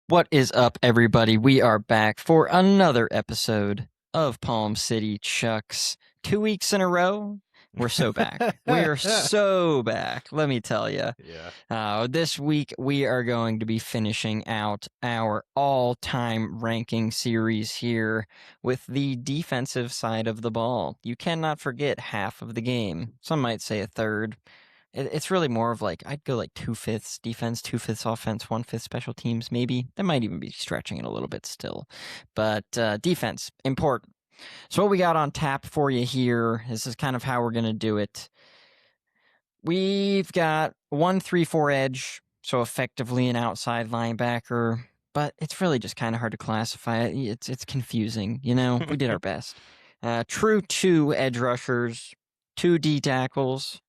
What is up, everybody? We are back for another episode of Palm City Chucks. 2 weeks in a row, we're so back. We are so back, let me tell you. Yeah. This week, we are going to be finishing out our all-time ranking series here with the defensive side of the ball. You cannot forget half of the game. Some might say a third. It's really more of like, I'd go like 2/5 defense, 2/5 offense, 1/5 special teams, maybe. That might even be stretching it a little bit still. But defense, important. So what we got on tap for you here, this is kind of how we're going to do it. We've got 1-3-4 edge, so effectively an outside linebacker, but it's really just kind of hard to classify it. It's confusing, you know? We did our best. True 2 edge rushers, 2 D tackles,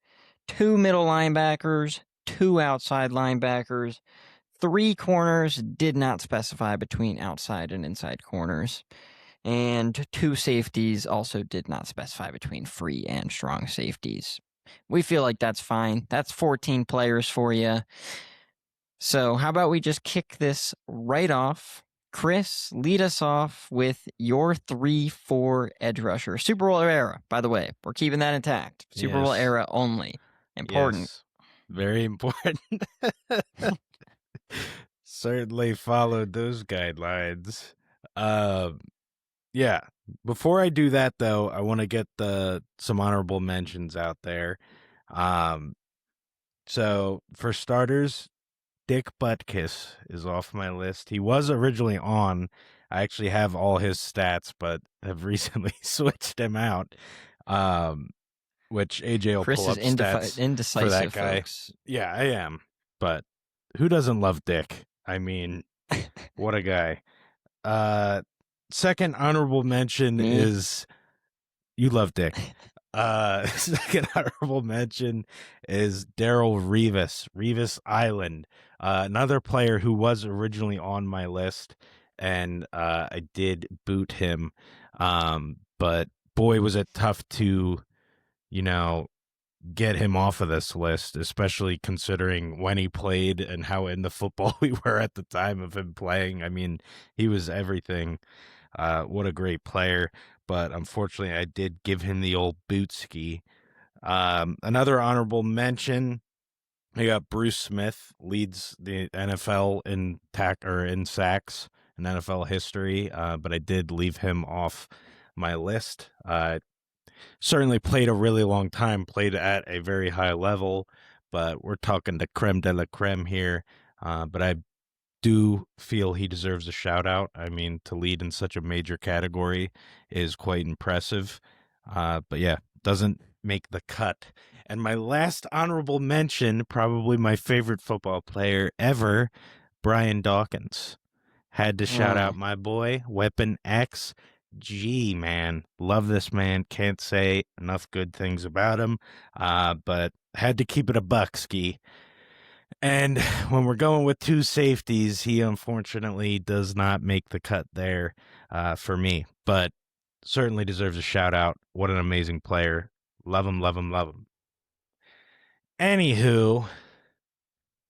2 middle linebackers, 2 outside linebackers, 3 corners, did not specify between outside and inside corners, and 2 safeties also did not specify between free and strong safeties. We feel like that's fine. That's 14 players for you. So how about we just kick this right off? Kris, lead us off with your 3-4 edge rusher. Super Bowl era, by the way. We're keeping that intact. Super Bowl Yes. era only. Important. Yes. Very important. Certainly followed those guidelines. Yeah. Before I do that, though, I want to get some honorable mentions out there. So for starters, Dick Butkus is off my list. He was originally on. I actually have all his stats, but have recently switched him out. Which AJ will Kris pull is up stats indecisive, for that guy. folks. Yeah, I am. But who doesn't love Dick? I mean, what a guy. Second honorable mention Me? is you love Dick. Second honorable mention is Daryl Revis Island, another player who was originally on my list, and I did boot him. But boy, was it tough to, get him off of this list, especially considering when he played and how into football we were at the time of him playing. I mean, he was everything. What a great player. But unfortunately, I did give him the old boot ski. Another honorable mention, I got Bruce Smith, leads the NFL in sacks in NFL history, but I did leave him off my list. Certainly played a really long time, played at a very high level, but we're talking the creme de la creme here. But I do feel he deserves a shout out. I mean, to lead in such a major category is quite impressive. But yeah, doesn't make the cut. And my last honorable mention, probably my favorite football player ever, Brian Dawkins. Had to shout out my boy, Weapon X. Gee, man, love this man. Can't say enough good things about him. But had to keep it a buck, Ski. And when we're going with 2 safeties, he unfortunately does not make the cut there for me. But certainly deserves a shout out. What an amazing player. Love him, love him, love him. Anywho,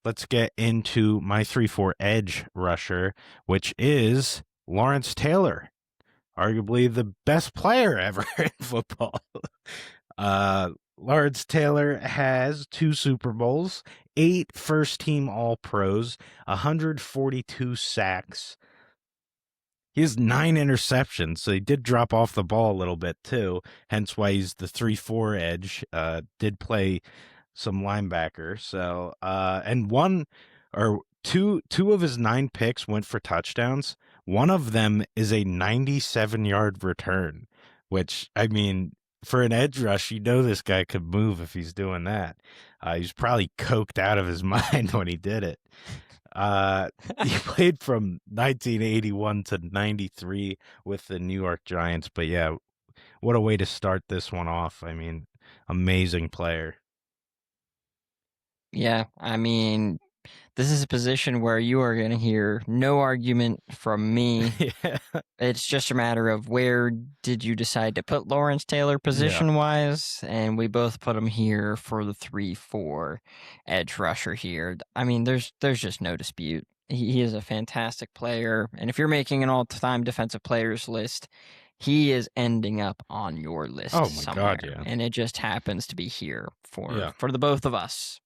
let's get into my 3-4 edge rusher, which is Lawrence Taylor. Arguably the best player ever in football. Lawrence Taylor has 2 Super Bowls, 8 first-team All-Pros, 142 sacks. He has 9 interceptions, so he did drop off the ball a little bit too, hence why he's the 3-4 edge. Did play some linebacker, so and two of his 9 picks went for touchdowns. One of them is a 97-yard return, which, I mean, for an edge rush, this guy could move if he's doing that. He's probably coked out of his mind when he did it. He played from 1981 to 93 with the New York Giants. But yeah, what a way to start this one off. I mean, amazing player. Yeah, I mean, this is a position where you are going to hear no argument from me. Yeah. It's just a matter of where did you decide to put Lawrence Taylor position-wise, and we both put him here for the 3-4 edge rusher here. I mean, there's just no dispute. he is a fantastic player. And if you're making an all-time defensive players list, he is ending up on your list Oh my God, somewhere. yeah. And it just happens to be here Yeah. for the both of us.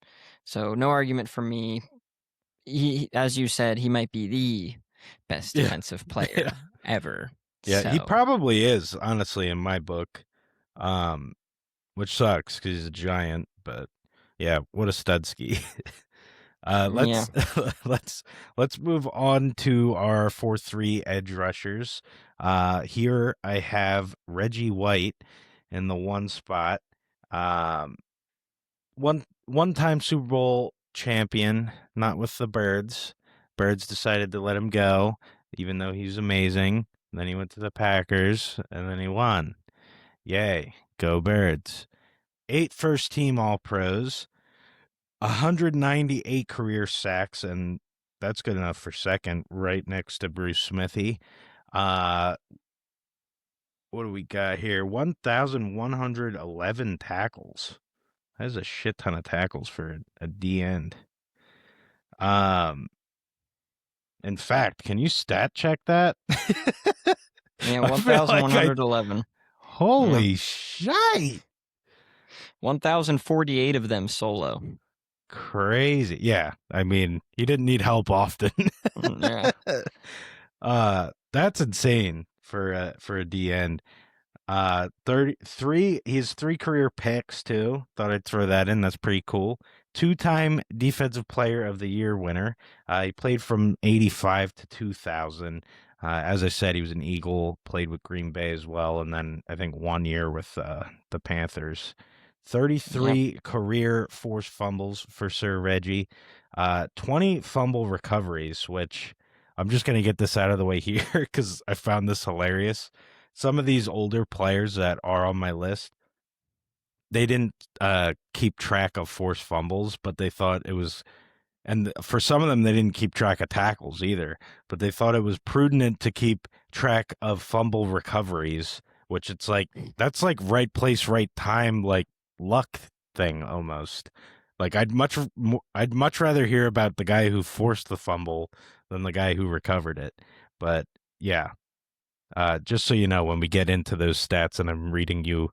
So no argument from me. He, as you said, he might be the best Yeah. defensive Yeah. player ever. Yeah, he So probably is, honestly, in my book. Um, which sucks because he's a giant, but yeah, what a studski. yeah. Let's let's let's move on to our 4-3 edge rushers. Here I have Reggie White in the one spot. Um, one-time Super Bowl champion, not with the Birds. Birds decided to let him go, even though he's amazing. Then he went to the Packers, and then he won. Yay, go Birds. 8 first-team All-Pros, 198 career sacks, and that's good enough for second, right next to Bruce Smithy. Uh, what do we got here? 1,111 tackles. That's a shit ton of tackles for a D end. Um, in fact, can you stat check that? Yeah, I feel like 1,111. Yeah. holy shit. 1,048 of them solo. Crazy. Yeah. I mean, he didn't need help often. Yeah. That's insane for a D end. 33, he has 3 career picks too. Thought I'd throw that in. That's pretty cool. 2-time defensive player of the year winner. He played from 85 to 2000. As I said, he was an Eagle, played with Green Bay as well, and then I think 1 year with the Panthers. Yep. 33 career forced fumbles for Sir Reggie. 20 fumble recoveries, which I'm just going to get this out of the way here because I found this hilarious. Some of these older players that are on my list, they didn't keep track of forced fumbles, but they thought it was, and for some of them, they didn't keep track of tackles either, but they thought it was prudent to keep track of fumble recoveries, which it's like, that's like right place, right time, like luck thing almost. Like I'd much rather hear about the guy who forced the fumble than the guy who recovered it. But yeah, just so you know, when we get into those stats and I'm reading you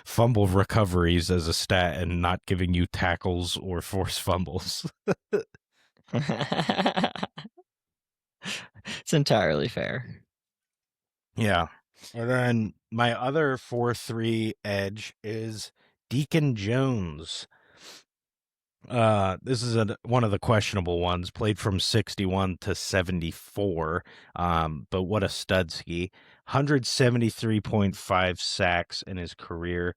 fumble recoveries as a stat and not giving you tackles or forced fumbles. It's entirely fair. Yeah. And then my other 4-3 edge is Deacon Jones. This is one of the questionable ones. Played from 61 to 74. But what a studski! 173.5 sacks in his career.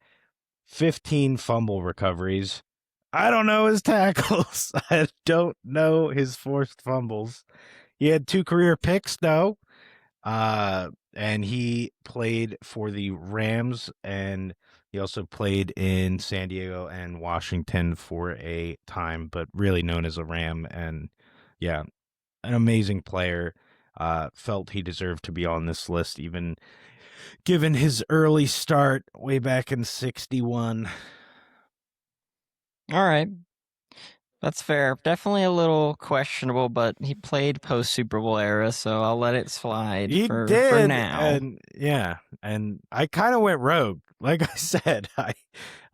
15 fumble recoveries. I don't know his tackles. I don't know his forced fumbles. He had 2 career picks though. And he played for the Rams, and he also played in San Diego and Washington for a time, but really known as a Ram. And yeah, an amazing player. Felt he deserved to be on this list, even given his early start way back in 61. All right. That's fair. Definitely a little questionable, but he played post Super Bowl era, so I'll let it slide He for did, now. and yeah, and I kind of went rogue. Like I said, You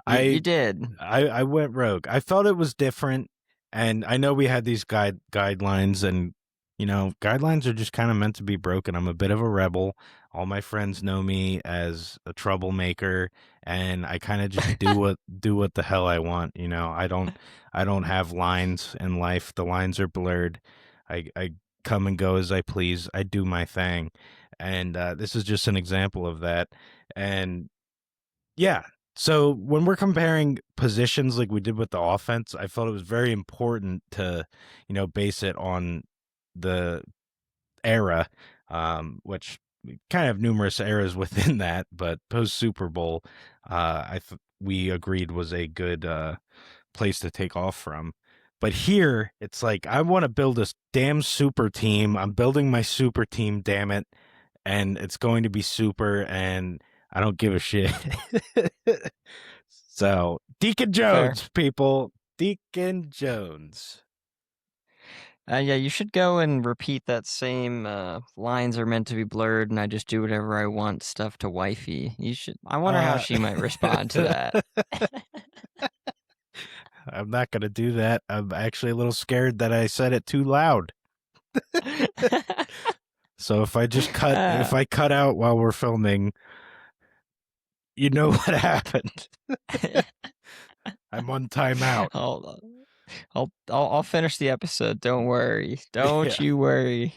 I, did. I went rogue. I felt it was different, and I know we had these guidelines, and guidelines are just kind of meant to be broken. I'm a bit of a rebel. All my friends know me as a troublemaker, and I kind of just do what the hell I want. I don't have lines in life. The lines are blurred. I come and go as I please. I do my thing, and this is just an example of that. And yeah. So when we're comparing positions like we did with the offense, I felt it was very important to, base it on the era, which we kind of have numerous eras within that, but post Super Bowl, we agreed was a good place to take off from. But here, it's like I want to build this damn super team. I'm building my super team, damn it, and it's going to be super, and I don't give a shit. So, Deacon Fair. Jones, people. Deacon Jones. Yeah, you should go and repeat that same lines are meant to be blurred and I just do whatever I want stuff to wifey. You should. I wonder how Uh, she might respond to that. I'm not gonna do that. I'm actually a little scared that I said it too loud. So if Uh, I cut out while we're filming, you know what happened. I'm on timeout. Hold on. I'll finish the episode. Don't worry. Yeah. Don't you worry.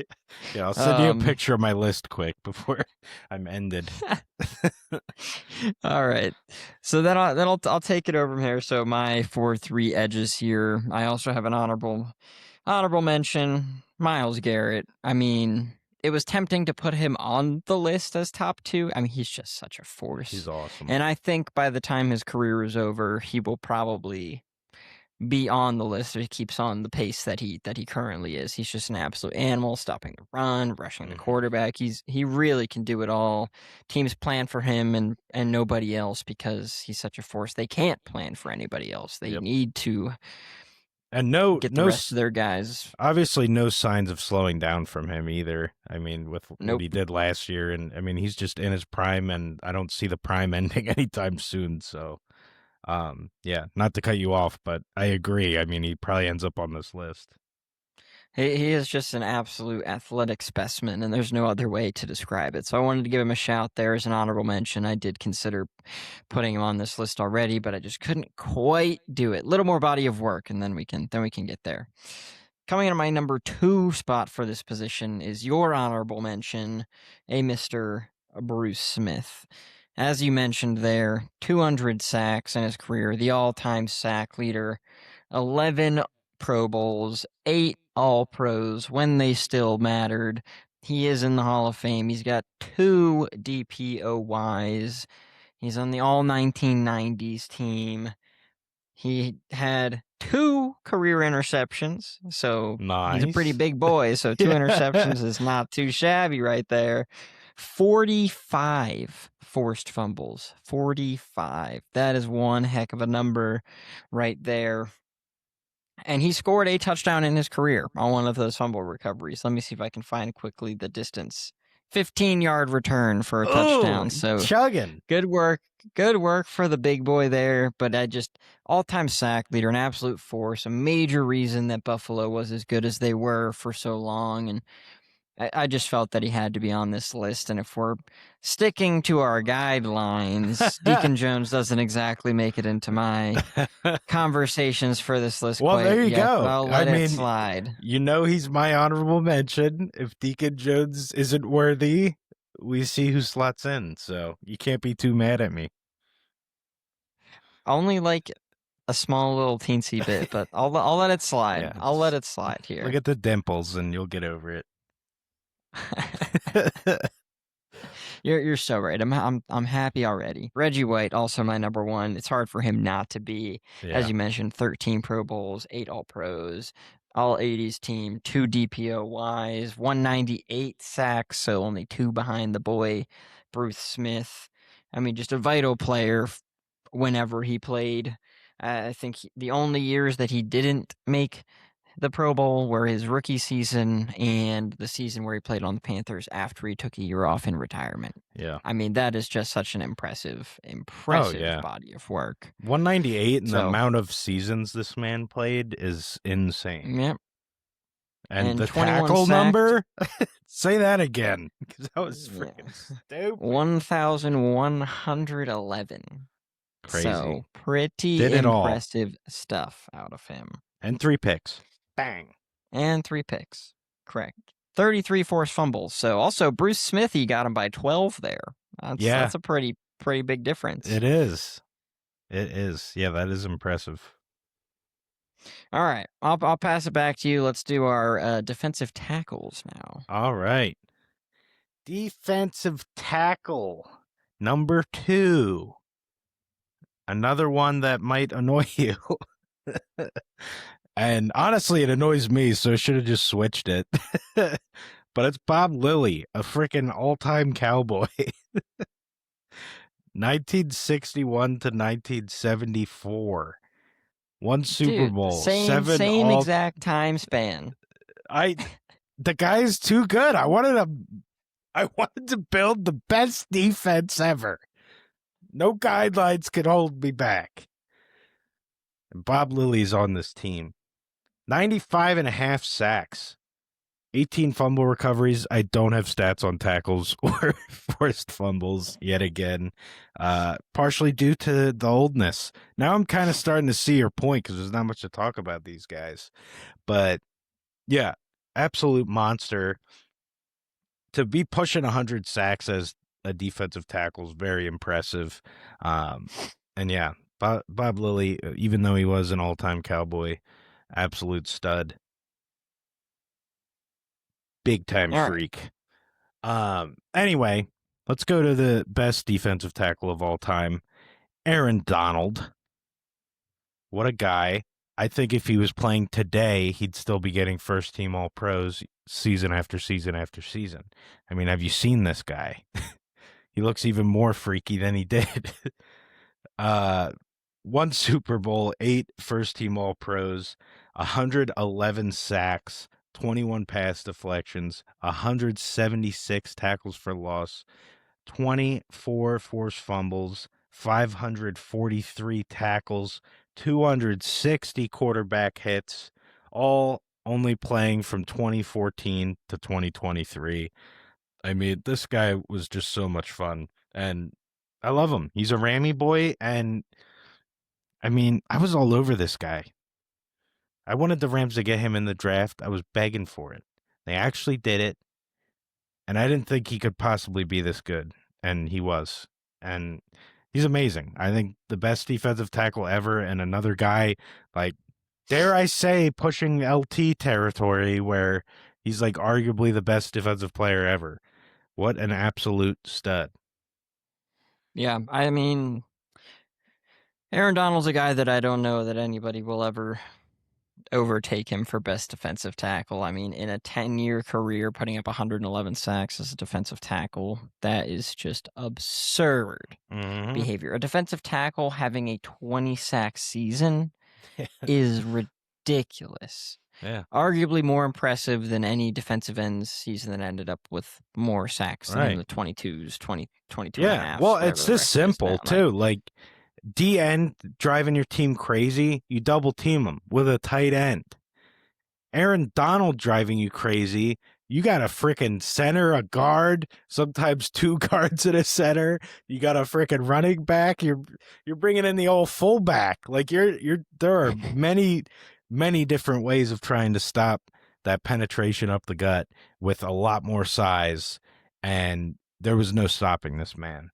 Yeah, I'll send you a Um picture of my list quick before I'm ended. all right. So I'll take it over from here. So my 4-3 edges here. I also have an honorable mention, Miles Garrett. I mean, it was tempting to put him on the list as top 2. I mean, he's just such a force. He's awesome. And I think by the time his career is over, he will probably be on the list if he keeps on the pace that he currently is. He's just an absolute animal, stopping the run, rushing the Hmm. quarterback. He really can do it all. Teams plan for him and nobody else because he's such a force. They can't plan for anybody else. They Yep. need to And get the rest of their guys. obviously no signs of slowing down from him either. I mean, with what he Nope. did last year, and I mean, he's just in his prime, and I don't see the prime ending anytime soon. So, yeah, not to cut you off, but I agree. I mean, he probably ends up on this list. He is just an absolute athletic specimen, and there's no other way to describe it. So I wanted to give him a shout there as an honorable mention. I did consider putting him on this list already, but I just couldn't quite do it. Little more body of work, and then we can get there. Coming into my number 2 spot for this position is your honorable mention, a Mr. Bruce Smith. As you mentioned there, 200 sacks in his career, the all-time sack leader, 11 Pro Bowls, 8 All-Pros when they still mattered. He is in the Hall of Fame. He's got 2 DPOYs. He's on the all 1990s team. He had 2 career interceptions, so he's a pretty Nice. big boy. So 2 Yeah. interceptions is not too shabby right there. 45 forced fumbles. 45. That is one heck of a number right there. And he scored a touchdown in his career on one of those fumble recoveries. Let me see if I can find quickly the distance. 15-yard return for a Oh, touchdown. So chugging. good work. Good work for the big boy there. But I just all-time sack leader, an absolute force, a major reason that Buffalo was as good as they were for so long. And I just felt that he had to be on this list. And if we're sticking to our guidelines, Deacon Jones doesn't exactly make it into my conversations for this list Well, quite there you yet, but go. I'll I let it mean, slide. you know he's my honorable mention. If Deacon Jones isn't worthy, we see who slots in. So you can't be too mad at me. Only like a small little teensy bit, but I'll let it slide. Yeah, I'll let it slide look here. at the dimples and you'll get over it. You're so right. I'm happy already. Reggie White, also my number 1. It's hard for him not to be, as Yeah. you mentioned, 13 Pro Bowls, 8 All Pros, all 80s team, 2 DPOYs, 198 sacks, so only 2 behind the boy Bruce Smith. I mean, just a vital player whenever he played. I think the only years that he didn't make the Pro Bowl were his rookie season and the season where he played on the Panthers after he took a year off in retirement. Yeah. I mean, that is just such an Oh, impressive yeah. body of work. 198 and the So, amount of seasons this man played is insane. yep. And And the 21 tackle sacked. number? Say that again, because that was Yeah. freaking stupid. 1,111. Crazy. So, pretty Did it all. impressive stuff out of him. And 3 picks. Bang. And 3 picks. Correct. 33 forced fumbles. So, also, Bruce Smith, he got him by 12 there. Yeah, That's a pretty big difference. it is. It is. Yeah, that is impressive. All right, I'll pass it back to you. Let's do our defensive tackles now. All right. Defensive tackle. Number 2. Another one that might annoy you. And honestly, it annoys me, so I should have just switched it. But it's Bob Lilly, a freaking all-time Cowboy. 1961 to 1974. 1 Super Dude, Bowl, same 7 all exact time span. I the guy's too good. I wanted to build the best defense ever. No guidelines could hold me back. And Bob Lilly's on this team. 95 and a half sacks. 18 fumble recoveries. I don't have stats on tackles or forced fumbles yet again, partially due to the oldness. Now I'm kind of starting to see your point because there's not much to talk about these guys. But yeah, absolute monster. To be pushing 100 sacks as a defensive tackle is very impressive. And yeah, Bob Lilly, even though he was an all-time Cowboy, absolute stud. Big time All right. freak. Anyway, let's go to the best defensive tackle of all time, Aaron Donald. What a guy. I think if he was playing today, he'd still be getting first team all pros season after season after season. I mean, have you seen this guy? He looks even more freaky than he did. One Super Bowl, 8 first team all pros, 111 sacks, 21 pass deflections, 176 tackles for loss, 24 forced fumbles, 543 tackles, 260 quarterback hits, all only playing from 2014 to 2023. I mean, this guy was just so much fun, and I love him. He's a Rammy boy, and I mean, I was all over this guy. I wanted the Rams to get him in the draft. I was begging for it. They actually did it, and I didn't think he could possibly be this good, and he was. And he's amazing. I think the best defensive tackle ever, and another guy, like, dare I say, pushing LT territory where he's like arguably the best defensive player ever. What an absolute stud. Yeah, I mean, Aaron Donald's a guy that I don't know that anybody will ever overtake him for best defensive tackle. I mean, in a 10-year career, putting up 111 sacks as a defensive tackle, that is just absurd Mm-hmm. behavior. A defensive tackle having a 20-sack season is ridiculous. Yeah. Arguably more impressive than any defensive end season that ended up with more sacks than the 22s, 22 and a half. Well, it's this simple, too. Like, D end driving your team crazy, you double team them with a tight end. Aaron Donald driving you crazy, you got a freaking center, a guard, sometimes 2 guards at a center. You got a freaking running back. You're bringing in the old fullback. Like there are many different ways of trying to stop that penetration up the gut with a lot more size, and there was no stopping this man.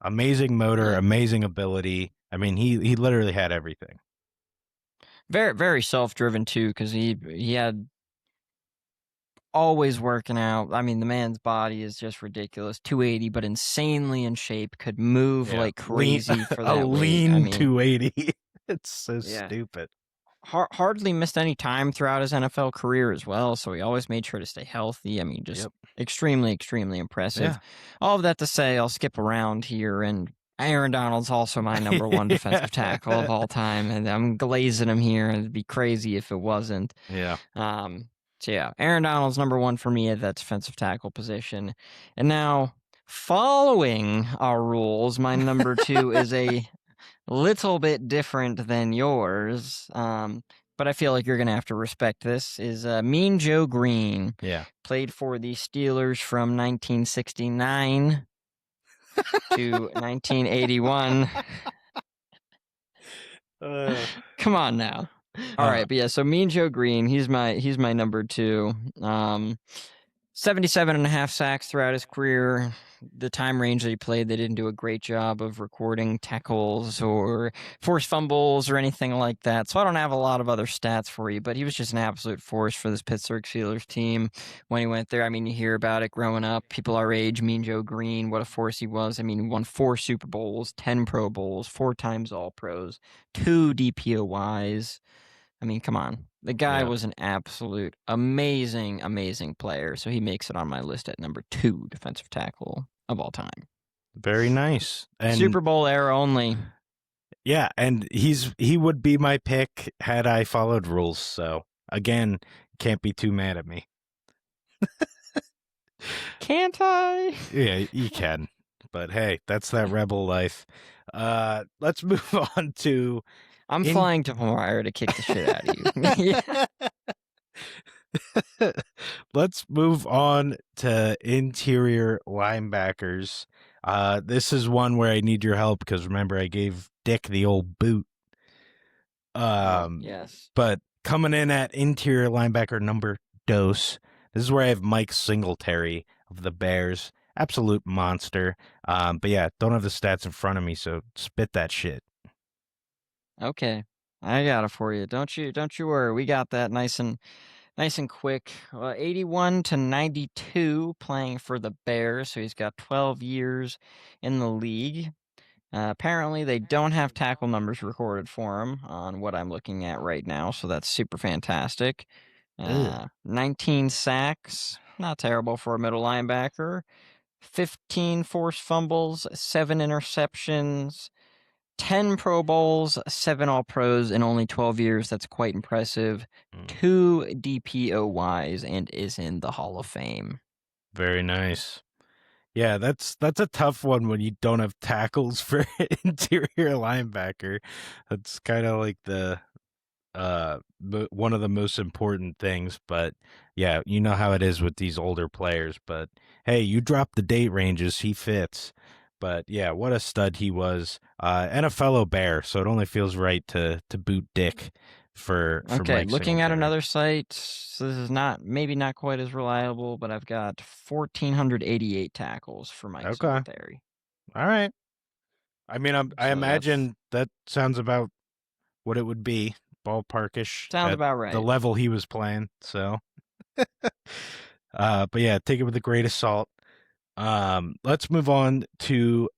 Amazing motor, amazing ability. I mean, he literally had everything. Very, very self-driven too, because he had always working out. I mean, the man's body is just ridiculous. 280, but insanely in shape. Could move like crazy for that lean weight. I mean, 280. It's so stupid. Hardly missed any time throughout his NFL career as well, so he always made sure to stay healthy. I mean, just extremely, extremely impressive. Yeah. All of that to say, I'll skip around here, and Aaron Donald's also my number 1 defensive tackle of all time, and I'm glazing him here. It'd be crazy if it wasn't. Yeah. So yeah, Aaron Donald's number 1 for me at that defensive tackle position. And now, following our rules, my number 2 is a little bit different than yours, but I feel like you're going to have to respect this, is Mean Joe Green. Yeah. Played for the Steelers from 1969 to 1981. Come on now. All right, but yeah, so Mean Joe Green, he's my number 2. 77 and a half sacks throughout his career. The time range that he played, they didn't do a great job of recording tackles or forced fumbles or anything like that. So I don't have a lot of other stats for you, but he was just an absolute force for this Pittsburgh Steelers team when he went there. I mean, you hear about it growing up. People our age, Mean Joe Green, what a force he was. I mean, he won 4 Super Bowls, 10 Pro Bowls, 4 times All-Pros, 2 DPOYs. I mean, come on. The guy was an absolute amazing, amazing player. So he makes it on my list at number 2 defensive tackle of all time. Very nice. And Super Bowl era only. Yeah, and he would be my pick had I followed rules. So Again, can't be too mad at me. Can't I? Yeah, you can. But hey, that's that rebel life. Let's move on to I'm in flying to Hawaii to kick the shit out of you. Yeah. Let's move on to interior linebackers. This is one where I need your help because remember I gave Dick the old boot. Oh, Um, yes. but coming in at interior linebacker number dose, this is where I have Mike Singletary of the Bears. Absolute monster. But yeah, don't have the stats in front of me, so spit that shit. Okay. I got it for you. Don't you worry. We got that nice and quick. 81 to 92 playing for the Bears, so he's got 12 years in the league. Apparently, they don't have tackle numbers recorded for him on what I'm looking at right now, so that's super fantastic. Ugh. 19 sacks, not terrible for a middle linebacker. 15 forced fumbles, 7 interceptions, 10 Pro Bowls, 7 All Pros in only 12 years. That's quite impressive. Mm, 2 DPOYs and is in the Hall of Fame. very nice. Yeah, that's a tough one when you don't have tackles for interior linebacker. That's kind of like the one of the most important things, but yeah, you know how it is with these older players, but hey, you drop the date ranges, he fits. But yeah, what a stud he was. And a fellow Bear, so it only feels right to boot Dick for Okay, Mike looking at Singletary. another site, so this is maybe not quite as reliable, but I've got 1,488 tackles for Mike Okay. Singletary. All right. I mean, I So that's imagine that sounds about what it would be, ballparkish sounds at about the right. level he was playing. So, but yeah, take it with a grain of salt. Let's move on to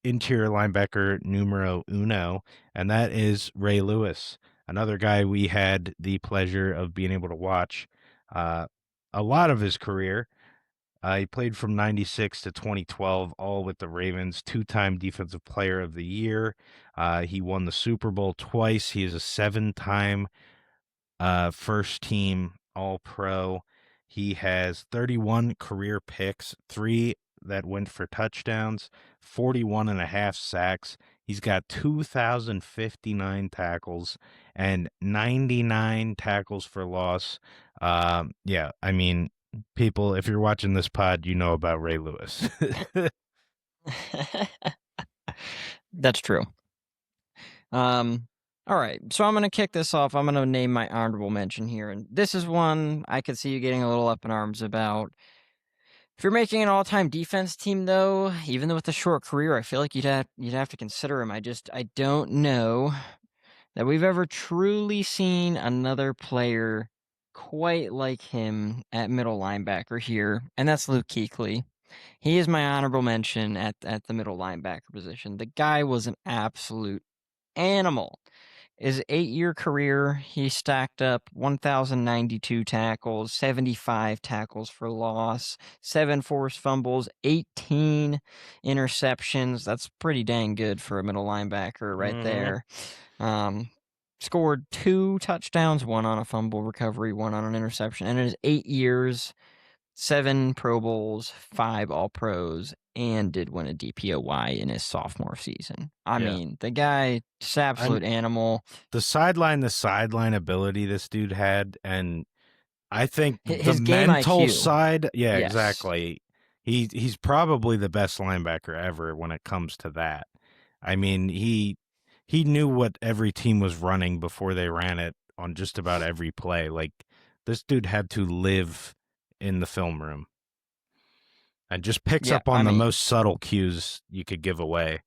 interior linebacker numero uno, and that is Ray Lewis, another guy we had the pleasure of being able to watch uh, a lot of his career. He played from 96 to 2012, all with the Ravens, two-time Defensive Player of the Year. He won the Super Bowl twice. He is a seven-time first team All Pro. He has 31 career picks, three that went for touchdowns, 41 and a half sacks. He's got 2,059 tackles and 99 tackles for loss. Yeah, I mean, people, if you're watching this pod, you know about Ray Lewis. That's true. All right, so I'm gonna kick this off. I'm gonna name my honorable mention here, and this is one I could see you getting a little up in arms about. If you're making an all-time defense team, though, even though with a short career, I feel like you'd have to consider him. I don't know that we've ever truly seen another player quite like him at middle linebacker here, and that's Luke Kuechly. He is my honorable mention at the middle linebacker position. The guy was an absolute animal. His 8-year career, he stacked up 1,092 tackles, 75 tackles for loss, 7 forced fumbles, 18 interceptions. That's pretty dang good for a middle linebacker right hmm there. Um, Scored 2 touchdowns, 1 on a fumble recovery, 1 on an interception. And in his 8 years, 7 Pro Bowls, 5 All Pros, and did win a DPOY in his sophomore season. I Yeah. mean, the guy, just I'm absolute animal. the sideline ability this dude had, and I think the His game mental IQ, side, yeah, yes. exactly. He's probably the best linebacker ever when it comes to that. I mean, he knew what every team was running before they ran it on just about every play. Like this dude had to live in the film room and just picks Yeah, up on I the mean, most subtle cues you could give away.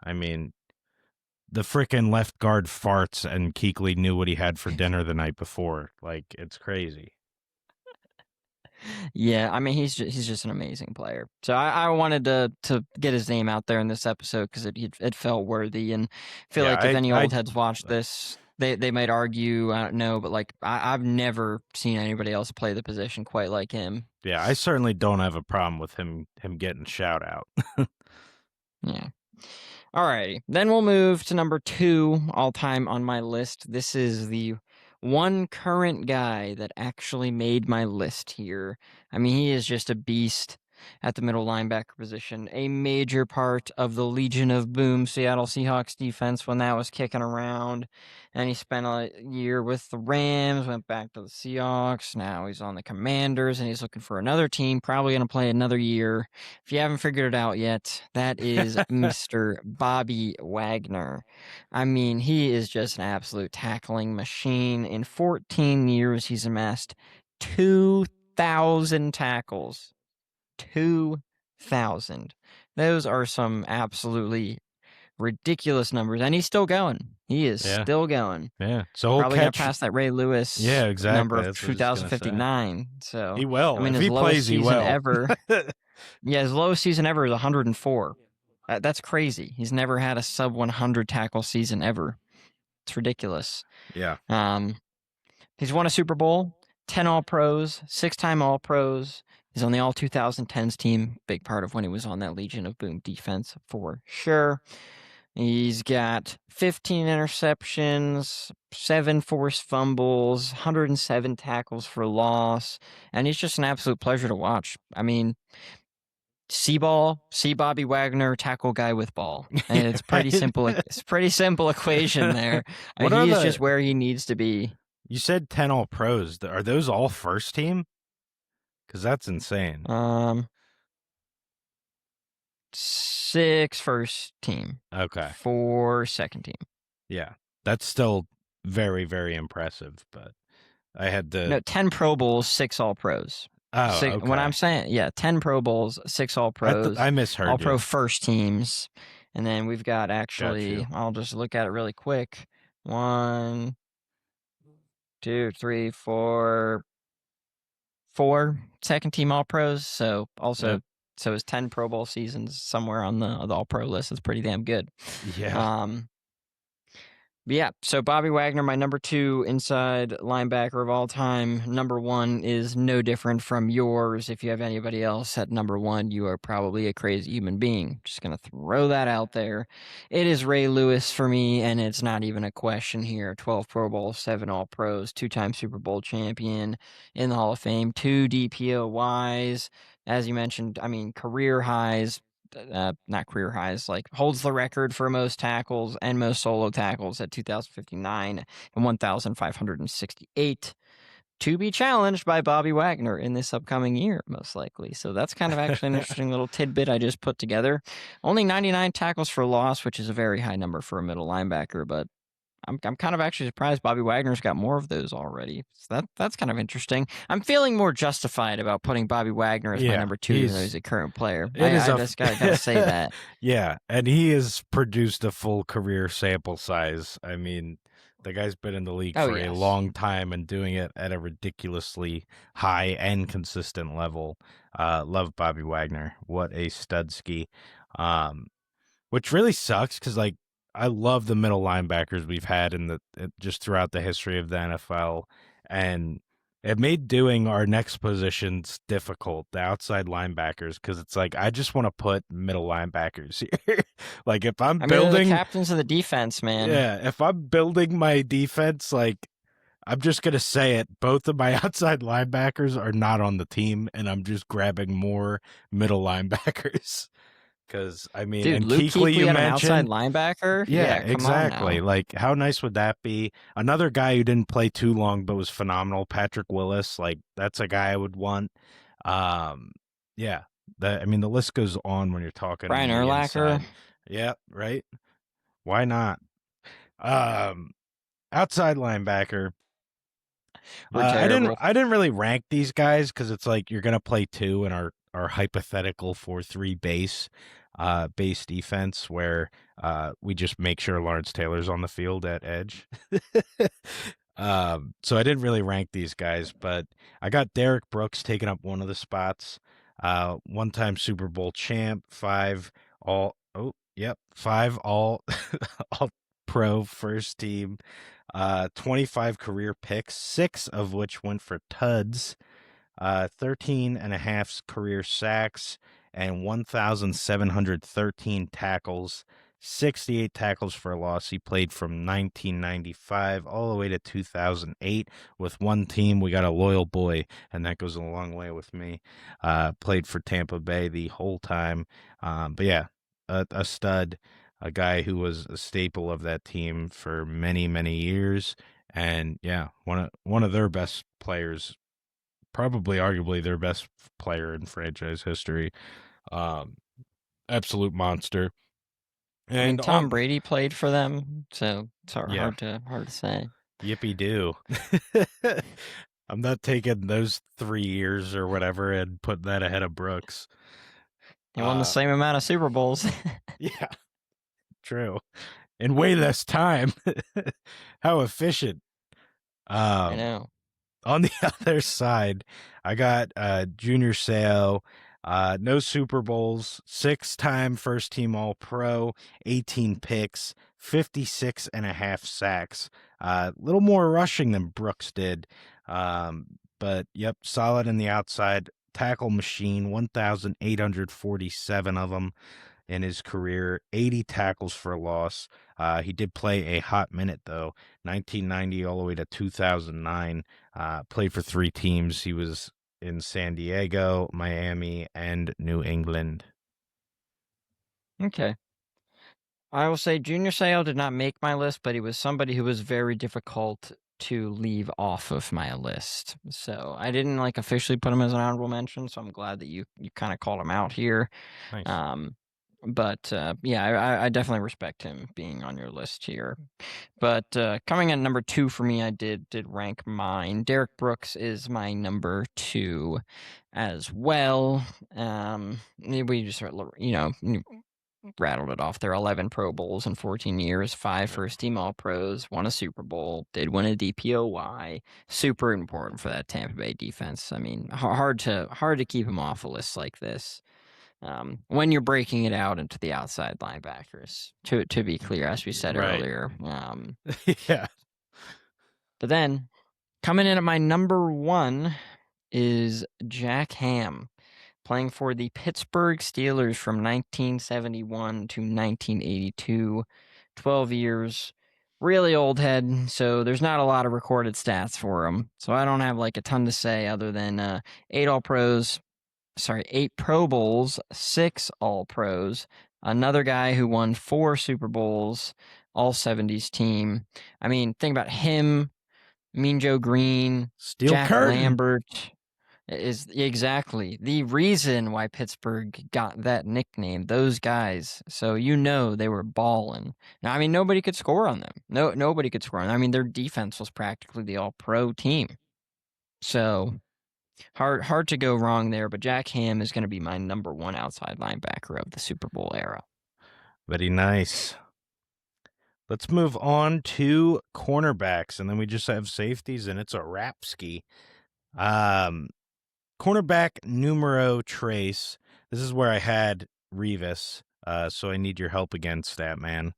I mean, the frickin' left guard farts and Keekly knew what he had for dinner the night before. Like it's crazy. yeah, I mean, he's just an amazing player. So I wanted to get his name out there in this episode because it felt worthy, and I feel Yeah, like if any I old heads watch this, they might argue, I don't know, but like I've never seen anybody else play the position quite like him. yeah, I certainly don't have a problem with him getting shout out. Yeah. Alrighty. Then we'll move to number 2 all time on my list. This is the one current guy that actually made my list here. I mean, he is just a beast at the middle linebacker position, a major part of the Legion of Boom Seattle Seahawks defense when that was kicking around. And he spent a year with the Rams, went back to the Seahawks. Now he's on the Commanders and he's looking for another team, probably going to play another year. If you haven't figured it out yet, that is Mr. Bobby Wagner. I mean, he is just an absolute tackling machine. In 14 years, he's amassed 2,000 tackles. 2,000. Those are some absolutely ridiculous numbers, and he's still going. He is Yeah, still going. yeah. So he'll Probably going to catch. pass that Ray Yeah, Lewis number exactly. of That's what I was just gonna say. 2,059. So, He I will. mean, If his he lowest plays, he season will. ever. Yeah, his lowest season ever is 104. That's crazy. He's never had a sub 100 tackle season ever. It's ridiculous. Yeah. He's won a Super Bowl, 10 All Pros, 6-time All Pros. He's on the All 2010s team, big part of when he was on that Legion of Boom defense for sure. He's got 15 interceptions, 7 forced fumbles, 107 tackles for loss, and he's just an absolute pleasure to watch. I mean, see ball, see Bobby Wagner, tackle guy with ball. And it's pretty simple. It's a pretty simple equation there. What are He is the? just where he needs to be. You said 10 All Pros. Are those all first team? Because that's insane. 6 first team, Okay. 4 second team. Yeah, that's still very, very impressive. But I had to. No, 10 Pro Bowls, 6 All Pros. Oh, When I'm okay. saying, 10 Pro Bowls, 6 All Pros, I All misheard Pro you. first teams. And then we've got Got you. I'll just look at it really quick. 1, 2, 3, 4, 4 second team All Pros. So Yep. so his 10 Pro Bowl seasons somewhere on the All Pro list. That's pretty damn good. Yeah. But yeah, so Bobby Wagner, my number 2 inside linebacker of all time. Number 1 is no different from yours. If you have anybody else at number 1, you are probably a crazy human being. Just going to throw that out there. It is Ray Lewis for me, and it's not even a question here. 12 Pro Bowls, 7 All Pros, 2-time Super Bowl champion in the Hall of Fame, 2 DPOYs. As you mentioned, I mean, career highs, not career highs, like holds the record for most tackles and most solo tackles at 2,059 and 1,568, to be challenged by Bobby Wagner in this upcoming year, most likely. So that's kind of actually an interesting little tidbit I just put together. Only 99 tackles for loss, which is a very high number for a middle linebacker, but I'm kind of actually surprised Bobby Wagner's got more of those already. So that's kind of interesting. I'm feeling more justified about putting Bobby Wagner as my Yeah. number 2, even though he's a current player. It is I just gotta say that. Yeah, and he has produced a full career sample size. I mean, the guy's been in the league Oh for a yes, long time and doing it at a ridiculously high and consistent level. Love Bobby Wagner. What a studski. Um, which really sucks because like I love the middle linebackers we've had in the just throughout the history of the NFL, and it made doing our next positions difficult, the outside linebackers, because it's like I just want to put middle linebackers here. Like if I'm I mean they're the building, captains of the defense, man. yeah, if I'm building my defense, like I'm just gonna say it, both of my outside linebackers are not on the team, and I'm just grabbing more middle linebackers. Because I mean, Dude, and Luke Kuechly Kuechly you at an outside mentioned, linebacker? yeah, Yeah, come on exactly. now. Like, how nice would that be? Another guy who didn't play too long but was phenomenal, Patrick Willis. Like, that's a guy I would want. Um, yeah. I mean, the list goes on when you're talking Brian on the Urlacher, inside. Yeah, right. Why not? Um, outside linebacker. we're terrible. I didn't really rank these guys because it's like you're gonna play 2 in our hypothetical 4-3 base defense where we just make sure Lawrence Taylor's on the field at edge. So I didn't really rank these guys, but I got Derek Brooks taking up one of the spots. One-time Super Bowl champ, 5 all all pro first team, 25 career picks, 6 of which went for tuds, 13 and a half career sacks, and 1,713 tackles, 68 tackles for a loss. He played from 1995 all the way to 2008 with one team. We got a loyal boy, and that goes a long way with me. Played for Tampa Bay the whole time. But yeah, a stud, a guy who was a staple of that team for many, many years. And yeah, one of their best players, probably arguably their best player in franchise history. Um, Absolute monster. I mean, And Tom on, Brady played for them, so it's yeah, hard to say. yippee do. I'm not taking those 3 years or whatever and putting that ahead of Brooks. He won the Uh, same amount of Super Bowls. yeah, true. In way less time. How efficient. I Um, know. on the other side, I got Junior Seau, no Super Bowls, 6-time first team All Pro, 18 picks, 56 and a half sacks. A little more rushing than Brooks did. But yep, solid in the outside. Tackle machine, 1,847 of them in his career, 80 tackles for a loss. He did play a hot minute, though, 1990 all the way to 2009. Played for 3 teams. He was in San Diego, Miami, and New England. Okay. I will say Junior Seau did not make my list, but he was somebody who was very difficult to leave off of my list. So I didn't like officially put him as an honorable mention, so I'm glad that you kind of called him out here. Nice. Um, but yeah, I definitely respect him being on your list here. But coming at number 2 for me, I did rank mine. Derek Brooks is my number 2 as well. We just rattled it off there. 11 Pro Bowls in 14 years, 5 Yeah. first team All Pros, won a Super Bowl, did win a DPOY. Super important for that Tampa Bay defense. I mean, hard to keep him off a list like this. When you're breaking it out into the outside linebackers, to be clear, as we said Right. earlier. Yeah. But then coming in at my number 1 is Jack Ham, playing for the Pittsburgh Steelers from 1971 to 1982. 12 years. Really old head, so there's not a lot of recorded stats for him. So I don't have like a ton to say other than 8 Pro Bowls, 6 All Pros, another guy who won 4 Super Bowls, all 70s team. I mean, think about him, Mean Joe Green, Steel Jack curtain. Lambert is exactly the reason why Pittsburgh got that nickname. Those guys, so they were balling. Now, I mean, nobody could score on them. Nobody could score on them. I mean, their defense was practically the All-Pro team. So hard to go wrong there. But Jack Ham is going to be my number 1 outside linebacker of the Super Bowl era. Very nice. Let's move on to cornerbacks, and then we just have safeties, and it's a wrap ski. Um, Cornerback numero trace. This is where I had Revis, so I need your help again, Statman.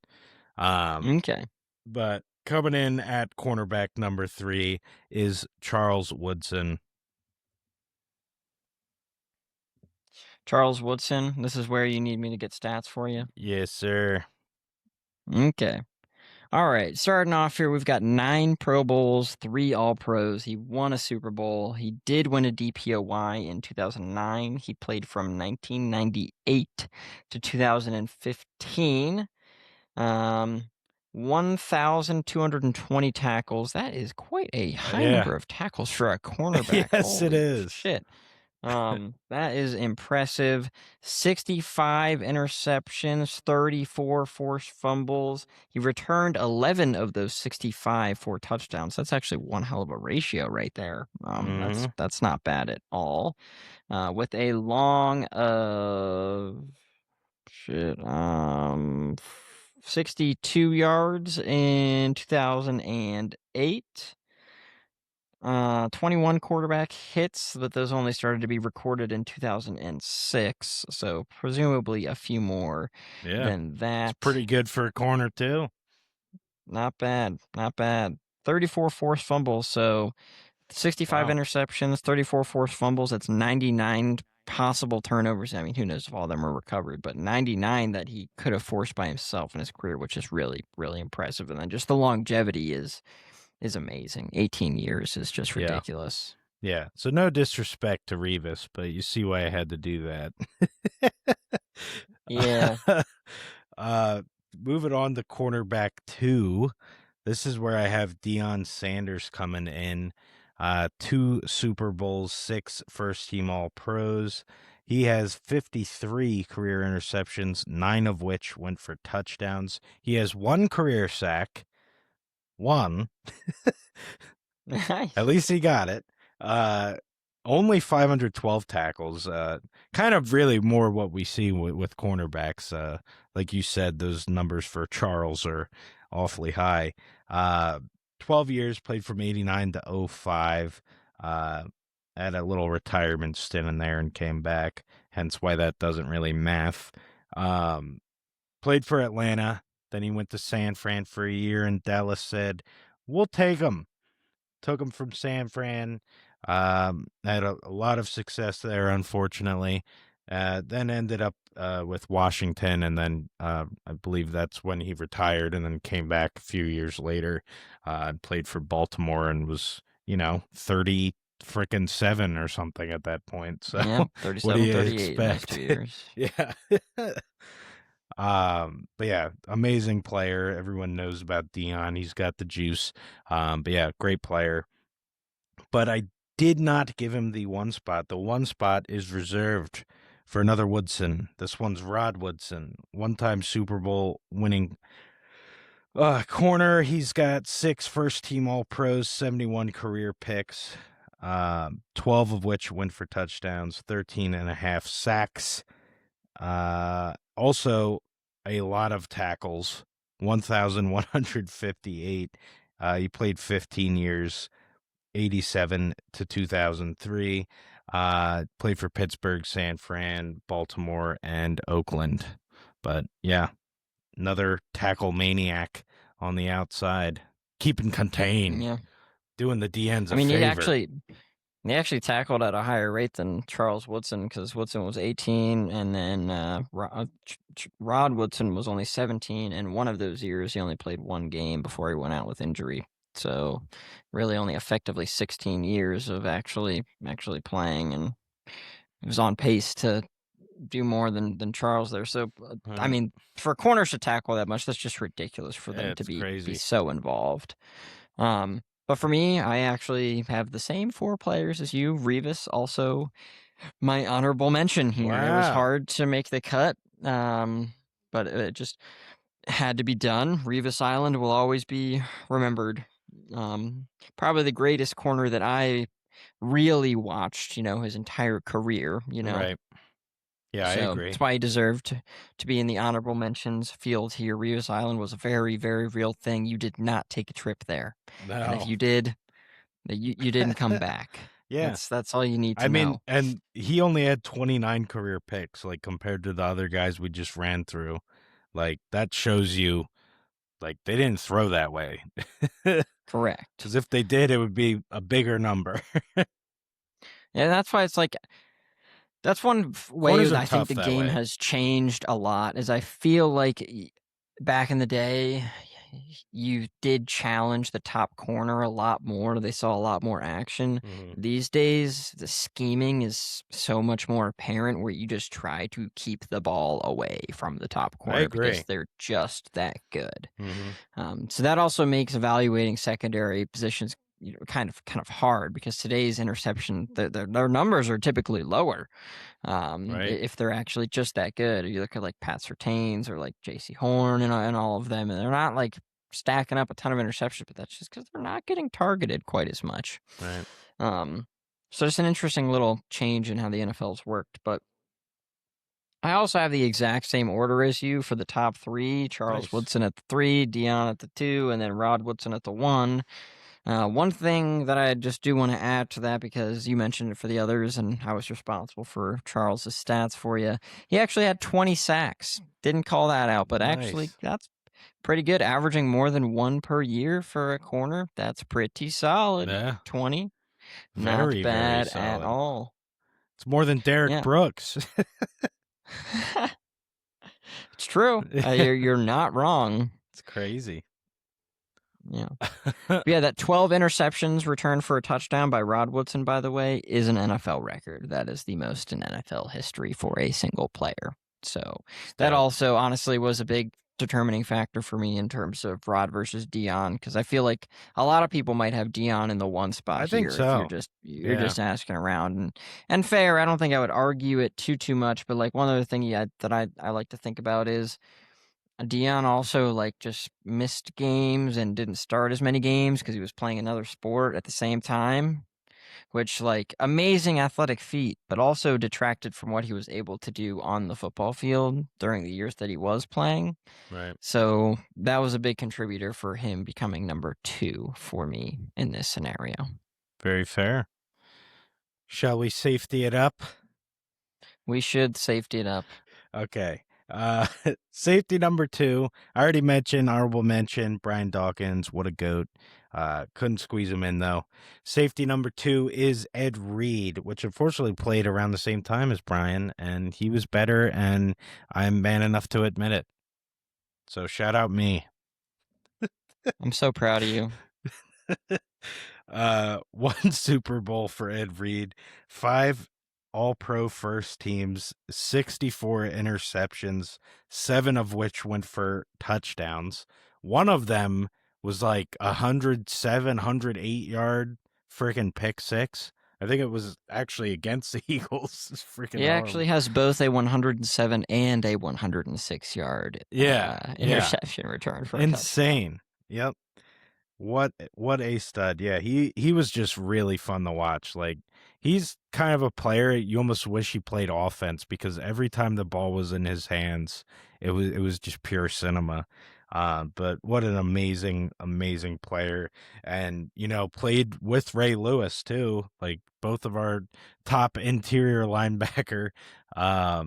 Okay, But coming in at cornerback number 3 is Charles Woodson. Charles Woodson. This is where you need me to get stats for you. Yes, sir. Okay. All right, starting off here, we've got 9 Pro Bowls, 3 All Pros. He won a Super Bowl. He did win a DPOY in 2009. He played from 1998 to 2015. 1,220 tackles. That is quite a high Yeah. number of tackles for a cornerback. Yes, it Holy is. shit. That is impressive. 65 interceptions, 34 forced fumbles. He returned 11 of those 65 for touchdowns. That's actually one hell of a ratio right there. Hmm. That's not bad at all. With a long of shit, 62 yards in 2008. 21 quarterback hits, but those only started to be recorded in 2006, so presumably a few more Yeah. than It's that. pretty good for a corner, too. Not bad, not bad. 34 forced fumbles, so 65 Wow. interceptions, 34 forced fumbles. That's 99% possible turnovers. I mean, who knows if all of them are recovered, but 99 that he could have forced by himself in his career, which is really, really impressive. And then just the longevity is amazing. 18 years is just Yeah. ridiculous. Yeah. So no disrespect to Revis, but you see why I had to do that. Yeah. uh moving on to cornerback 2. This is where I have Deion Sanders coming in. 2 Super Bowls, 6 first team All Pros. He has 53 career interceptions, 9 of which went for touchdowns. He has 1 career sack. 1. At Nice. least he got it. Uh, Only 512 tackles. Kind of really more what we see with cornerbacks. Like you said, those numbers for Charles are awfully high. 12 years, played from 89 to '05. Had a little retirement stint in there and came back, hence why that doesn't really math. Played for Atlanta. Then he went to San Fran for a year, and Dallas said, "We'll take him." Took him from San Fran. Had a lot of success there, unfortunately. Then ended up with Washington, and then I believe that's when he retired, and then came back a few years later. Played for Baltimore and was 30 freaking 7 or something at that point. So Yeah, what do 37, you 38 in those expect? 2 years. Yeah. But yeah, amazing player. Everyone knows about Dion. He's got the juice. But yeah, great player. But I did not give him the one spot. The one spot is reserved for another Woodson. This one's Rod Woodson, one-time Super Bowl winning corner. He's got 6 first team All Pros, 71 career picks, 12 of which went for touchdowns, 13 and a half sacks. Also, a lot of tackles, 1,158. He played 15 years, 87 to 2003. Played for Pittsburgh, San Fran, Baltimore, and Oakland. But yeah, another tackle maniac on the outside, keeping contained, Yeah. doing the DNs I a mean, favor. he actually tackled at a higher rate than Charles Woodson because Woodson was 18, and then Rod Woodson was only 17. And one of those years, he only played 1 game before he went out with injury. So, really, only effectively 16 years of actually playing, and he was on pace to do more than Charles there. So, I mean, for corners to tackle that much, that's just ridiculous for them to It's be crazy. so involved. But for me, I actually have the same 4 players as you. Revis, also my honorable mention here. It was Wow. hard to make the cut, but it just had to be done. Revis Island will always be remembered. Probably the greatest corner that I really watched, his entire career. Right. Yeah, I So agree. that's why he deserved to be in the honorable mentions field here. Revis Island was a very, very real thing. You did not take a trip there. And if No. you did, you didn't come back. Yeah. That's all you need I to mean, know. and he only had 29 career picks, like compared to the other guys we just ran through. Like that shows you, like they didn't throw that way. Correct. Because if they did, it would be a bigger number. And that's why it's like that's one way Corners that are I think tough the that game way. has changed a lot. Is I feel like back in the day, you did challenge the top corner a lot more. They saw a lot more action. Mhm. These days, the scheming is so much more apparent where you just try to keep the ball away from the top I corner because agree. they're just that good. Hmm. So that also makes evaluating secondary positions kind of hard because today's interception, their numbers are typically lower Right. if they're actually just that good. You look at like Pat Surtains or like J.C. Horn and all of them, and they're not like stacking up a ton of interceptions, but that's just because they're not getting targeted quite as much. Right. Um, so just an interesting little change in how the NFL's worked. But I also have the exact same order as you for the top 3. Charles Nice. Woodson at the 3, Dion at the 2, and then Rod Woodson at the 1. One thing that I just do want to add to that, because you mentioned it for the others, and I was responsible for Charles's stats for you. He actually had 20 sacks. Didn't call that out, but actually, Nice. that's pretty good. Averaging more than 1 per year for a corner. That's pretty solid. Yeah. 20. Not Very, very bad at solid. all. It's more than Derek Yeah. Brooks. It's true. You're not wrong. It's crazy. Yeah. But yeah, that 12 interceptions returned for a touchdown by Rod Woodson, by the way, is an NFL record. That is the most in NFL history for a single player. So that Stout. also honestly was a big determining factor for me in terms of Rod versus Dion, because I feel like a lot of people might have Dion in the one spot I think here if so. you're Yeah. just asking around, and fair. I don't think I would argue it too much, but like one other thing that I like to think about is Dion also like just missed games and didn't start as many games because he was playing another sport at the same time, which like amazing athletic feat, but also detracted from what he was able to do on the football field during the years that he was playing. Right. So that was a big contributor for him becoming number 2 for me in this scenario. Very fair. Shall we safety it up? We should safety it up. Okay. Safety number 2. I already mentioned, honorable mention, Brian Dawkins. What a goat. Couldn't squeeze him in, though. Safety number 2 is Ed Reed, which unfortunately played around the same time as Brian, and he was better, and I'm man enough to admit it. So shout out me. I'm so proud of you. One Super Bowl for Ed Reed, 5 all-pro first teams, 64 interceptions, 7 of which went for touchdowns. One of them was like 107, 108-yard freaking pick six. I think it was actually against the Eagles. It's freaking He actually horrible. has both a 107 and a 106-yard Yeah, yeah. interception return for a touchdown. Insane. Yep. What a stud. Yeah, he was just really fun to watch. Like he's kind of a player you almost wish he played offense because every time the ball was in his hands, it was just pure cinema. But what an amazing player. And played with Ray Lewis too, like both of our top interior linebacker. But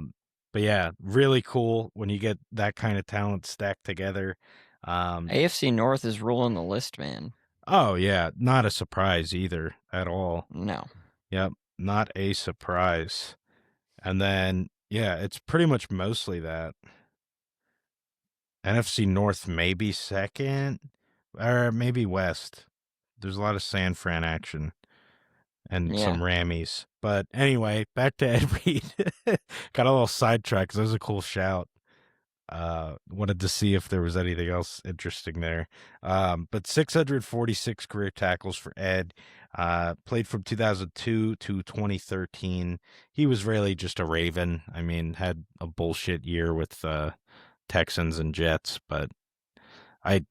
yeah, really cool when you get that kind of talent stacked together. AFC North is ruling the list, man. Oh yeah, not a surprise either at all. No. Yep, not a surprise. And then yeah, it's pretty much mostly that. NFC North maybe second or maybe West. There's a lot of San Fran action and some Yeah. Rammies. But anyway, back to Ed Reed. Got a little sidetracked 'cause that was a cool shout. Wanted to see if there was anything else interesting there. But 646 career tackles for Ed. Played from 2002 to 2013. He was really just a Raven. I mean, had a bullshit year with Texans and Jets, but I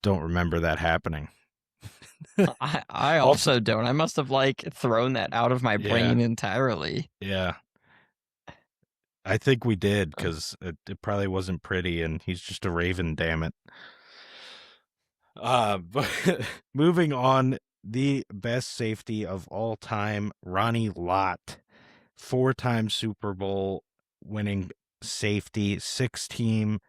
don't remember that happening. I Also, also don't. I must have like thrown that out of my yeah, brain entirely. yeah. I think we did because it probably wasn't pretty, and he's just a Raven, damn it. But moving on, the best safety of all time, Ronnie Lott, 4-time Super Bowl winning safety, 6-time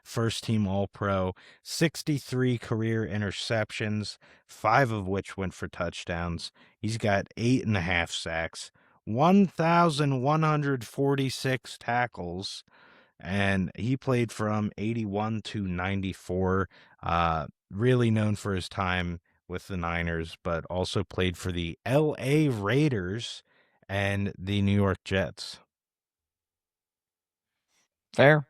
first team All Pro, 63 career interceptions, 5 of which went for touchdowns. He's got 8.5 sacks, 1,146 tackles, and he played from 81 to 94. Really known for his time with the Niners, but also played for the LA Raiders and the New York Jets. Fair.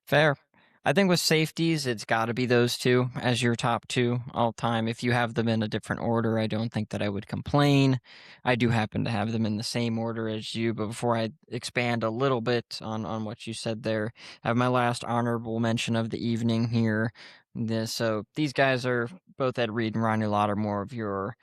Fair. I think with safeties, it's got to be those two as your top 2 all time. If you have them in a different order, I don't think that I would complain. I do happen to have them in the same order as you, but before I expand a little bit on what you said there, I have my last honorable mention of the evening here. So these guys are both Ed Reed and Ronnie Lott are more of your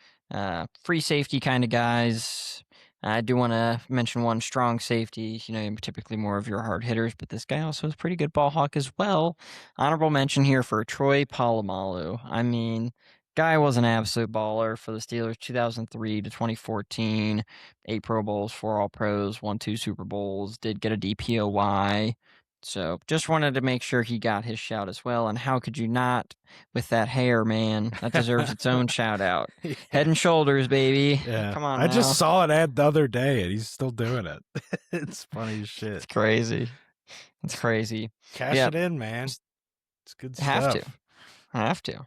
free safety kind of guys. I do want to mention one strong safety. Typically more of your hard hitters, but this guy also is a pretty good ball hawk as well. Honorable mention here for Troy Polamalu. I mean, guy was an absolute baller for the Steelers 2003 to 2014. 8 Pro Bowls, 4 All Pros, won 2 Super Bowls, did get a DPOY. So just wanted to make sure he got his shout as well. And how could you not with that hair, man? That deserves its own shout out. Head Yeah. and Shoulders, baby. Yeah. Come on I just now. saw an ad the other day and he's still doing it. It's funny as shit. It's crazy. It's crazy. Cash Yeah, it in, man. It's good have to. stuff. Have to.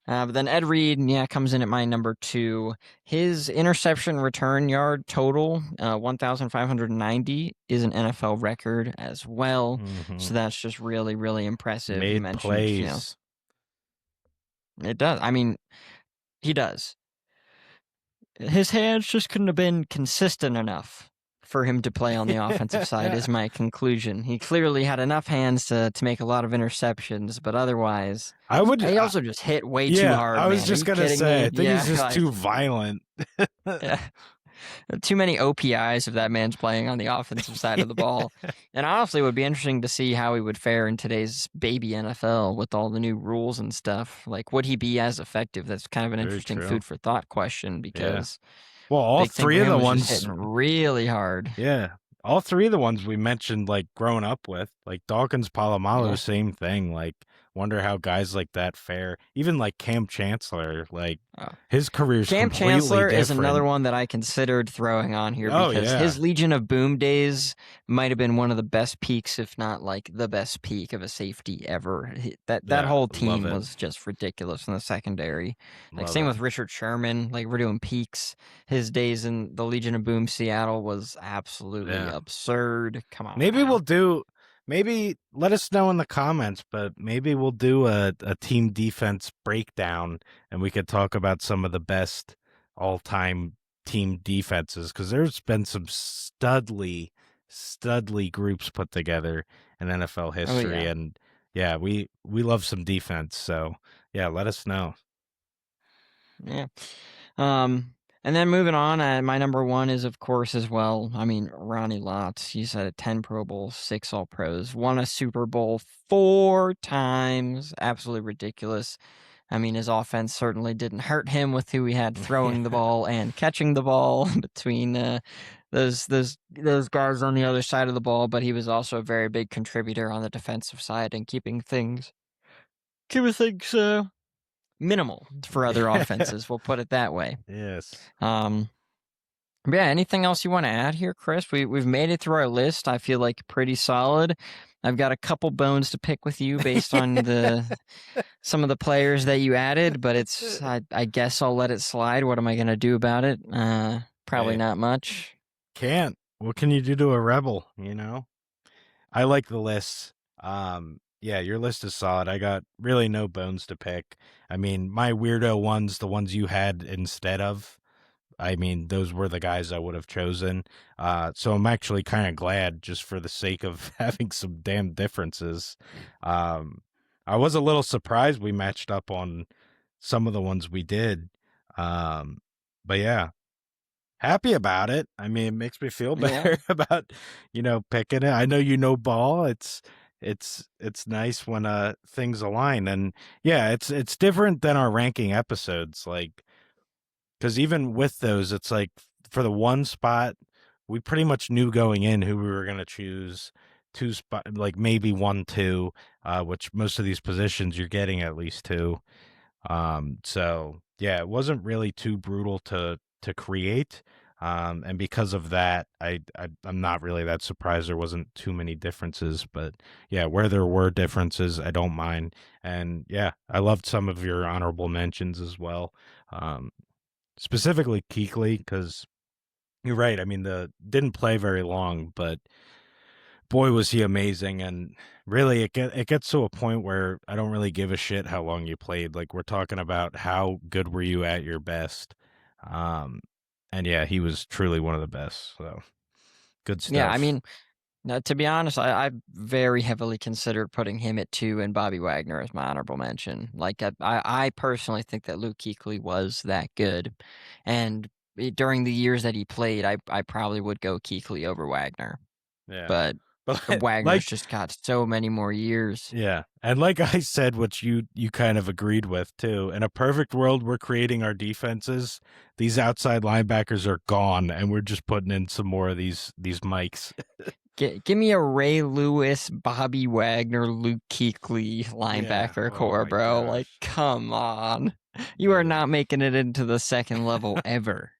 But then Ed Reed, yeah, comes in at my number 2. His interception return yard total, 1,590, is an NFL record as well. Hmm. So that's just really, really impressive. You Made mentioned, plays. it does. I mean, he does. His hands just couldn't have been consistent enough for him to play on the offensive side, is my conclusion. He clearly had enough hands to make a lot of interceptions, but otherwise, I would, he also just hit way too yeah, hard, I was man. Are just you gonna kidding say, me? I think Yeah, he's just like, too violent. yeah. Too many OPIs if that man's playing on the offensive side of the ball. And honestly, it would be interesting to see how he would fare in today's baby NFL with all the new rules and stuff. Like, would he be as effective? That's kind of an Very interesting true. food for thought question Yeah. because Well, all big thing three for of him the was just ones, hitting really hard. yeah, all three of the ones we mentioned, like grown up with, like Dawkins, Yeah. Palomalu, same thing. Like, wonder how guys like that fare. Even like Cam Chancellor, like Oh. his career's Cam completely Chancellor is another different. one that I considered throwing on here Oh because yeah, his Legion of Boom days might have been one of the best peaks, if not like the best peak of a safety ever. That yeah, whole love team it, was just ridiculous in the secondary. Like love same it. with Richard Sherman. Like we're doing peaks. His days in the Legion of Boom Seattle was absolutely Yeah. absurd. Come on Maybe now. we'll do. Maybe let us know in the comments, but maybe we'll do a team defense breakdown, and we could talk about some of the best all time team defenses because there's been some studly groups put together in NFL Oh history, yeah. and yeah, we love some defense. So yeah, let us know. Yeah. Um, and then moving on, my number 1 is, of course, as well. I mean, Ronnie Lott. He's had 10 Pro Bowls, 6 All Pros, won a Super Bowl 4 times. Absolutely ridiculous. I mean, his offense certainly didn't hurt him with who he had throwing the Yeah, ball and catching the ball between those guards on the other side of the ball. But he was also a very big contributor on the defensive side and keeping things minimal for other offenses. We'll put it that way. yes. Um, yeah. Anything else you want to add here, Chris? We've made it through our list. I feel like pretty solid. I've got a couple bones to pick with you based on some of the players that you added, but I guess I'll let it slide. What am I gonna do about it? Probably Hey, not much. can't. What can you do to a rebel? I like the list. Yeah, your list is solid. I got really no bones to pick. I mean, my weirdo ones, the ones you had instead of, I mean, those were the guys I would have chosen. So I'm actually kind of glad just for the sake of having some damn differences. Um, I was a little surprised we matched up on some of the ones we did. Um, but yeah, happy about it. I mean, it makes me feel Yeah, better about, picking it. I know ball. It's nice when things align. And yeah, it's different than our ranking episodes, like because even with those, it's like for the one spot, we pretty much knew going in who we were gonna choose. Two spot, like maybe 1, 2, which most of these positions you're getting at least two. So yeah, it wasn't really too brutal to create. And because of that, I'm not really that surprised there wasn't too many differences. But yeah, where there were differences, I don't mind. And yeah, I loved some of your honorable mentions as well. Um, specifically Keekly, because you're right. I mean, the didn't play very long, but boy was he amazing. And really it gets to a point where I don't really give a shit how long you played. Like we're talking about how good were you at your best. um and yeah, he was truly one of the best, so good yeah. I stuff. mean, to be honest, I very heavily considered putting him at 2 and Bobby Wagner as my honorable mention. Like I personally think that Luke Kuechly was that good, and during the years that he played, I probably would go Kuechly over Wagner, Yeah, but but Wagner's like, just got so many more years. yeah, and like I said, which you kind of agreed with too, in a perfect world we're creating our defenses, these outside linebackers are gone and we're just putting in some more of these mics. Give me a Ray Lewis, Bobby Wagner, Luke Kuechly Yeah. linebacker Oh core, my bro. Like, gosh, come on. You are dude. not making it into the second level ever.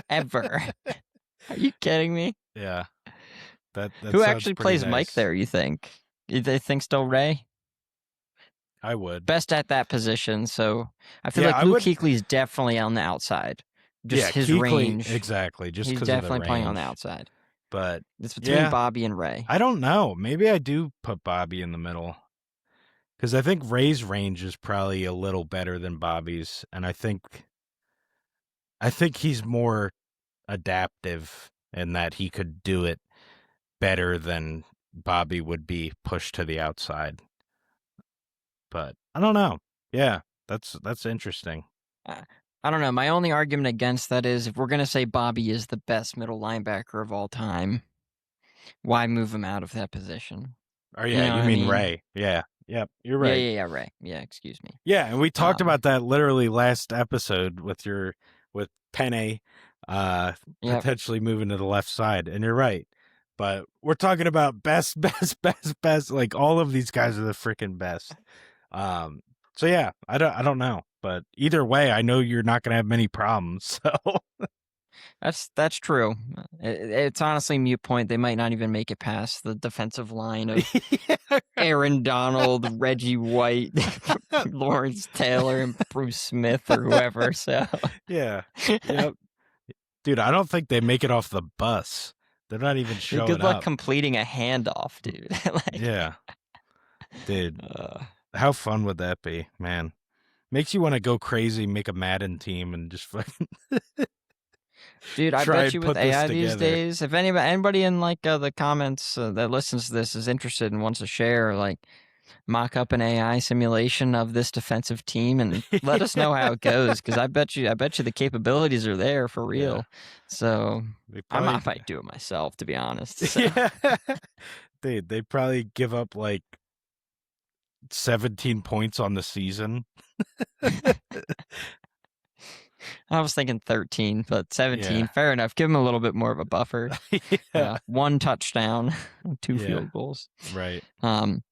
Ever. Are you kidding me? Yeah. That Who sounds actually pretty plays Mike nice. there, you think? They think still Ray? I would. Best at that position, so I feel Yeah, like I Luke would. Kuechly's definitely on the outside. Just Yeah, his Kuechly, range. exactly, just He's because of the definitely playing on the range. outside. But It's between yeah, Bobby and Ray. I don't know. Maybe I do put Bobby in the middle because I think Ray's range is probably a little better than Bobby's, and I think he's more adaptive in that he could do it better than Bobby would be pushed to the outside. But I don't know. Yeah, that's interesting. Uh, I don't know. My only argument against that is if we're going to say Bobby is the best middle linebacker of all time, why move him out of that position? Oh You yeah, know what you I mean mean? Ray? Yeah, yep, you're Yeah, right. yeah, yeah, Ray. Yeah, excuse me. Yeah, and we talked Um, about that literally last episode with Penne yep. potentially moving to the left side, and you're right. But we're talking about best, best. Like all of these guys are the freaking best. Um, so yeah, I don't know, but either way, I know you're not gonna have many problems. So That's true. It's honestly a mute point. They might not even make it past the defensive line of Aaron Donald, Reggie White, Lawrence Taylor, and Bruce Smith or whoever. So, yeah, yep, dude. I don't think they make it off the bus. They're not even showing good luck up. completing a handoff, dude. Like, Yeah, dude. uh, How fun would that be, man? Makes you want to go crazy, make a Madden team, and just fucking dude, I try bet and you with put this AI these together. days, if anybody in like the comments that listens to this is interested and wants to share, like mock up an AI simulation of this defensive team and let us know how it goes because I bet you the capabilities are there for Yeah, real. So they I probably, might do it myself to be honest. So yeah, they probably give up like 17 points on the season. I was thinking 13, but 17, Yeah, fair enough. Give him a little bit more of a buffer. yeah, One touchdown, two yeah, field goals. right. Um,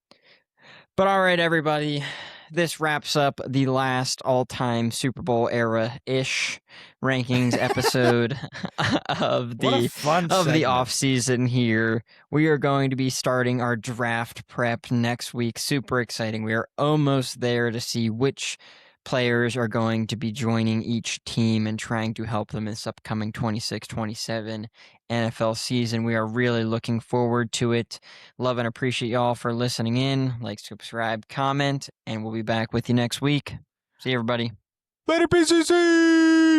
But all right, everybody, this wraps up the last all-time Super Bowl era-ish rankings episode of What a the fun of the segment. off season here. We are going to be starting our draft prep next week. Super exciting. We are almost there to see which players are going to be joining each team and trying to help them in this upcoming 26-27 NFL season. We are really looking forward to it. Love and appreciate y'all for listening in. Like, subscribe, comment, and we'll be back with you next week. See you, everybody. Later, PCC!